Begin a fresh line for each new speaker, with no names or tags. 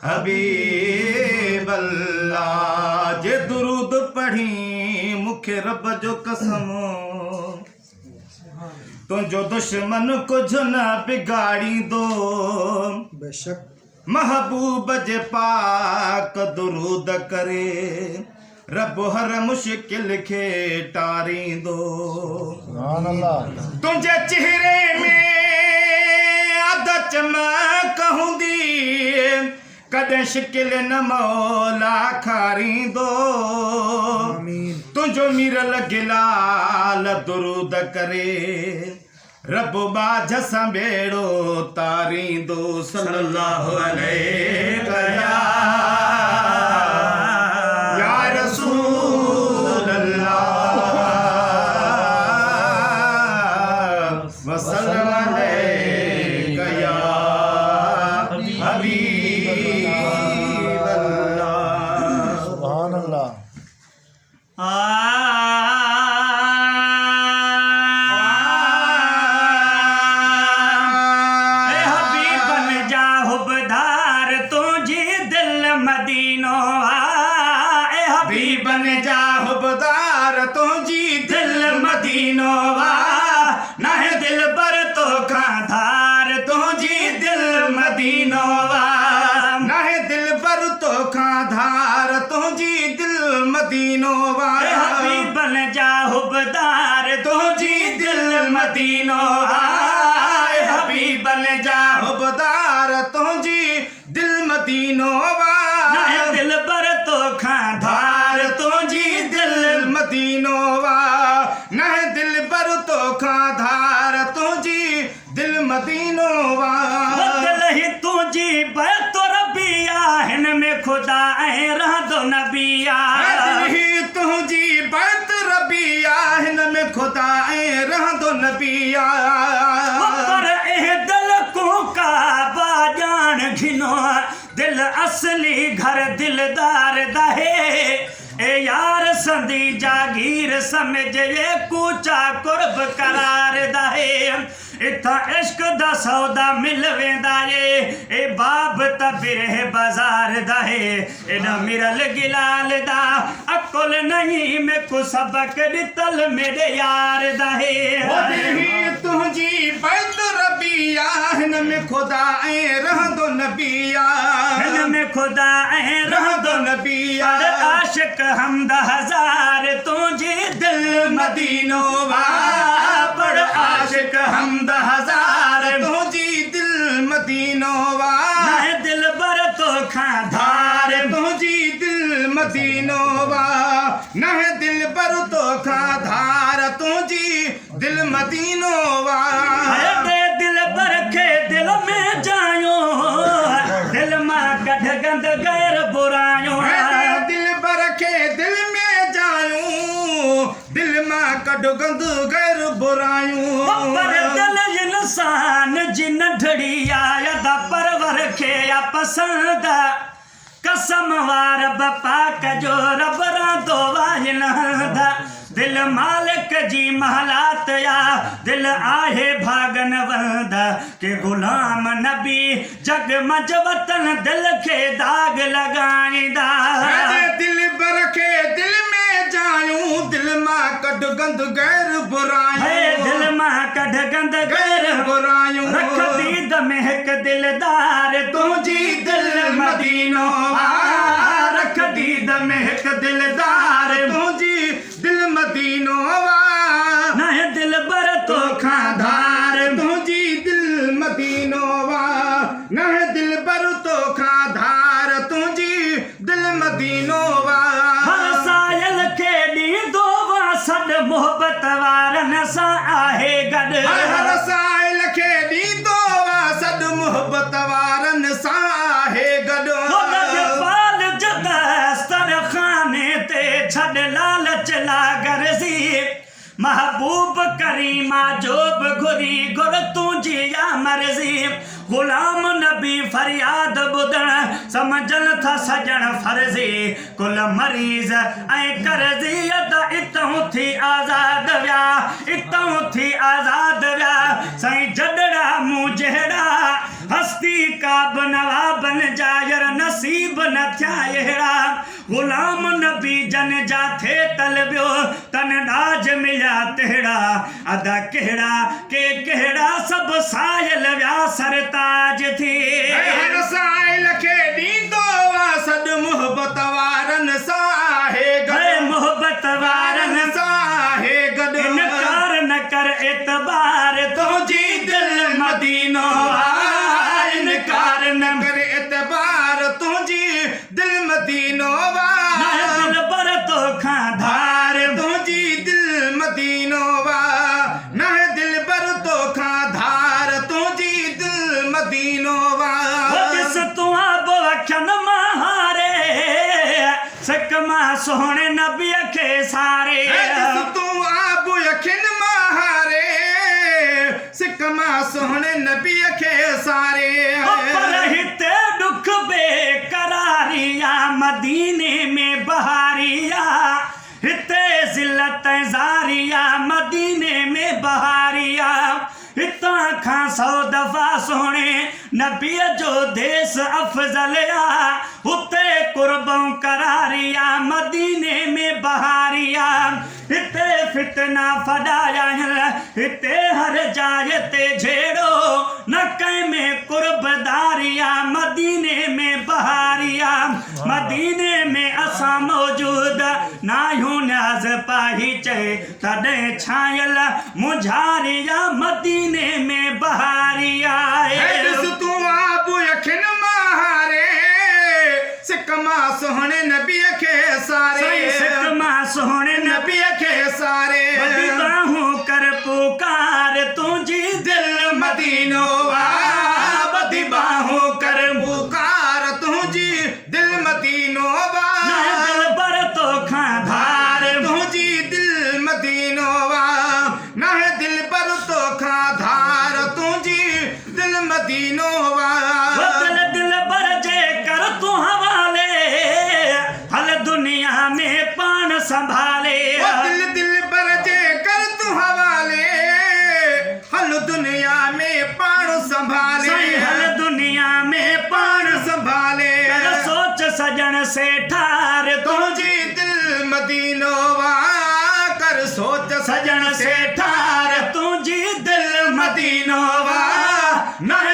हबीब अल्लाह जे दुरूद पढ़ी मुखे रब जो कसम तुझो दुश्मन कुछ न बिगाड़ी दो
बेशक
महबूब जे पाक दुरूद करे रब हर मुश्किल खे टारींदो
सुभान अल्लाह
तुझे चेहरे में अध चमक हूंदी कॾहिं शिकिल न मौला खारींदो
आमीन
तुझो मीरल गिलाल दुरूद करे रब बाझ सां बेड़ो तारींदो सल्लल्लाहु अलैहि या रसूल अल्लाह वसल्लम अलैका या हबीब अल्लाह
सुभान अल्लाह
बन जा हुबदार तुझी दिल मदीनो वा ना है दिल पर तो खाधार तुझी दिल मदीनो वा ना है दिल पर तो खाधार तुझी दिल मदीनो वा बन जा हुबदार तुझी दिल मदीनो वा हबीब बन जा हुबदार तुझी दिल मदीनो वा ना है दिल पर तो खाधार तुझी दिल मदीनो वा न दिल पर तो खाधार तुझी दिल मदीनो वा दिल ही तुझी बैत रबिया हिन में खुदा ऐ रहंदो नबिया दिल ही तुझी बैत रबिया हिन में खुदा ऐ रहंदो नबिया पर ए दिल को काबा जान घिनो दिल असली घर दिलदार दहे ए यार संदी जागीर समझ ये कूचा कुर्ब करार दहे इथा इश्क दा सौदा मिल वेंदा ए बाब त बिरह बाजार दहे एडा मिरल गिलाल दा अकुल नहीं में को सबक दितल मेरे यार दहे तुझी बैत रबिया हिन में खुदा ऐ रहंदो नबिया हिन में खुदा ऐ रहंदो नबिया आशिक हमद हजार तुझी दिल मदीनो वा पर आशिक हमद हजार तुझी दिल मदीनो वा ना दिल बर तो खाधार तुझी दिल मदीनो वा ना दिल बर तो खाधार तुझी दिल मदीनो वा दिल बर के दिल में जायो दिल मां कढ गंद गैर बुरायो दिल बर के दिल में जायो दिल मां कढ गंद गैर बुरायो पर दिल इंसान जिन ढड़िया यदा परवर के या पसंद कसम वार बपा कजो रब रांदो वाहिनदा दिल मालिक जी महलात या दिल आहे भागन वंदा के गुलाम नबी जग मज वतन दिल के दाग लगाईंदा दिल बर के दिल में जायूं दिल मां कढ गंद गैर बुरायूं दिल मां कढ गंद गैर बुरायूं रख दीद में हिक दिलदार तुझी दिल मदीनो रख दीद में हिक दिलदार तुझी दिल मदीनो वा न दिल बर तो खाधार तुझी दिल मदीनो वा न दिल बर तो खाधार तुझी दिल मदीनो वा हर सायल के ॾींदो वा सद मोहब्बत वारन सां आहे गॾ हर सायल के ॾींदो वा सद मोहब्बत वारन सां आहे गॾ पाल जदस्तर खाने ते छॾ लालच लागर सी महबूब करीमा जोब घुरी गुर तुझी या मर्जी गुलाम नबी फरियाद बुधण समझन था सजन फर्जी कुल मरीज ऐ करजी अदा इतों थी आजाद व्या इतों थी आजाद व्या साईं जडड़ा मुंह जहड़ा हस्ती का बनवा बन जायर नसी नसीब न थिया अहिड़ा गुलाम नबी जन जा थे तलबियो तन ॾाज मिलिया तहिड़ा अदा कहिड़ा के कहिड़ा सभु साहिल विया सरताज थी
हर साहिल खे ॾींदो वा सॾु मोहबत वारनि सां आहे
गए मोहब्बत वारनि
सां आहे गॾु
इनकार न कर एतबार तुंहिंजी दिल मदीनो आ इनकार न
कर एतबार तुंहिंजी दिल मदीनो वा
दिल पर तो खां धार
तुंहिंजी दिल मदीनो वा न दिल पर तो खां धार तुंहिंजी दिल मदीनो वा
जिस तूं आबो अखियन महारे सिक मां सोहणे नबीअ खे सारे
तूं आबू अखिन महारे सिक मां सोहणे नबीअ खे सारे
पर हिते दुख बेकरारिया मदीने में बहारिया हिते ज़िलत ज़ारिया मदीने में बहारिया हितां खां 100 दफ़ा सोहणे नबीअ जो देस अफ़ज़ल आ हुते कुर्बऊं करारिया मदीने में बहारिया हिते फितना फॾाया हिते हर जाइ ते झेड़ो न कंहिं में कुर्बदारिया मदीने में बहारिया मदीने में असां मौजूद नाहियूं न्याज़ पाही चए तॾहिं छायल मुझारिया मदीने में बहारिया
तूं आबू अखिन महारे सिक मां सोहणे नबीअ खे सारे
सिक मां सोहणे
नबीअ खे सारे
बदी बाहूं कर पुकार तुंहिंजी दिल
मदीनो वा बदी बाहूं कर पुकार तुंहिंजी दिल मदीनो वा
दिल पर तो खां धार
तुंहिंजी दिल मदीनो वा न दिल पर तो खां धार तुंहिंजी दिल मदीनो वा
दिल पर जे कर तूं हवाले हल दुनिया में पान संभाले
दिल पर जे कर तूं हवाले हल दुनिया में पाण संभाले
हल दुनिया में
पाण संभाले
सोच सजन से ठार
तुंहिंजी दिल मदीनो वा कर सोच
सजन से ठार तुंहिंजी दिल
मदीनो वा न